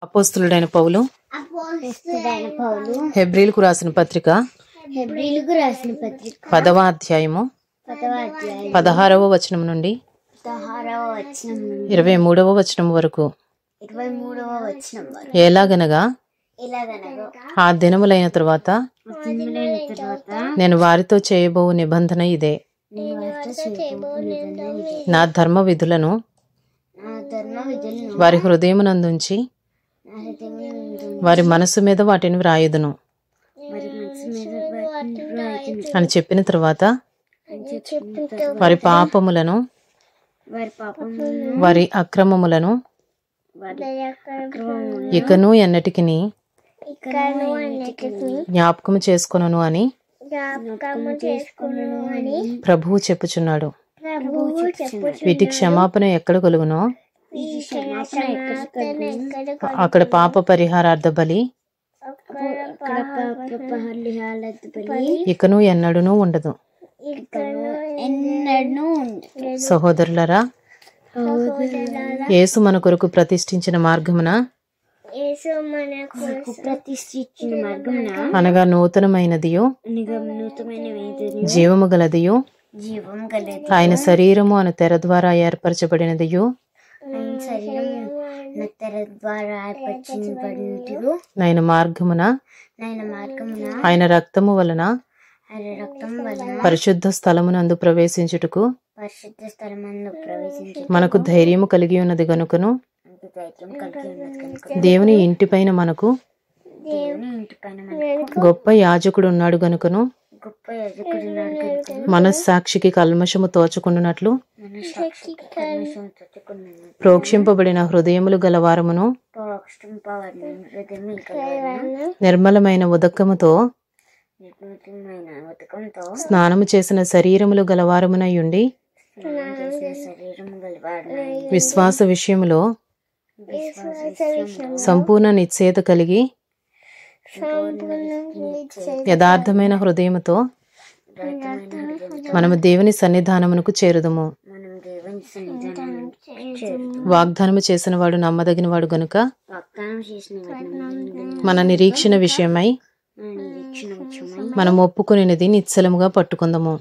అపోస్తలుడైన పౌలు హెబ్రీలకు రాసిన పత్రిక 10వ అధ్యాయము 16వ వచనం నుండి 23వ వచనం వరకు. ఎలాగనగా ఆ దినములైన తరువాత నేను వారితో చేయబోవు నిబంధన ఇదే, నా ధర్మ విధులను వారి హృదయమునందుంచి వారి మనసు మీద వాటిని వ్రాయుదును అని చెప్పిన తర్వాత వారి పాపములను వారి అక్రమములను ఇకను ఎన్నటికిని జ్ఞాపకము చేసుకొనును అని ప్రభువు చెప్పుచున్నాడు. వీటి క్షమాపణ ఎక్కడ కలుగునో అక్కడ పాప పరిహారార్థ బలి ఇకను ఎన్నడూనూ ఉండదు. సహోదరులరా, యేసు మన కొరకు ప్రతిష్ఠించిన మార్గమున అనగా నూతనమైనదియు జీవము గలదియు ఆయన శరీరము అను తెర ద్వారా ఏర్పరచబడినదియు ఆయన మార్గమున ఆయన రక్తము వలన పరిశుద్ధ స్థలమునందు ప్రవేశించుటకు మనకు ధైర్యము కలిగి ఉన్నది గనుకను దేవుని ఇంటిపైన మనకు గొప్ప యాజకుడు ఉన్నాడు గనుకను మనస్సాక్షికి కల్మషము తోచుకుండునట్లు ప్రోక్షింపబడిన హృదయములు గలవారమును నిర్మలమైన ఉదకముతో స్నానము చేసిన శరీరములు గలవారమునయుండి విశ్వాస విషయములో సంపూర్ణ నిశ్చయత కలిగి యథార్థమైన హృదయముతో మనము దేవుని సన్నిధానమునకు చేరుదము. వాగ్దానము చేసిన వాడు నమ్మదగిన వాడు గనుక మన నిరీక్షణ విషయమై మనం ఒప్పుకునేది నిశ్చలముగా పట్టుకుందాము.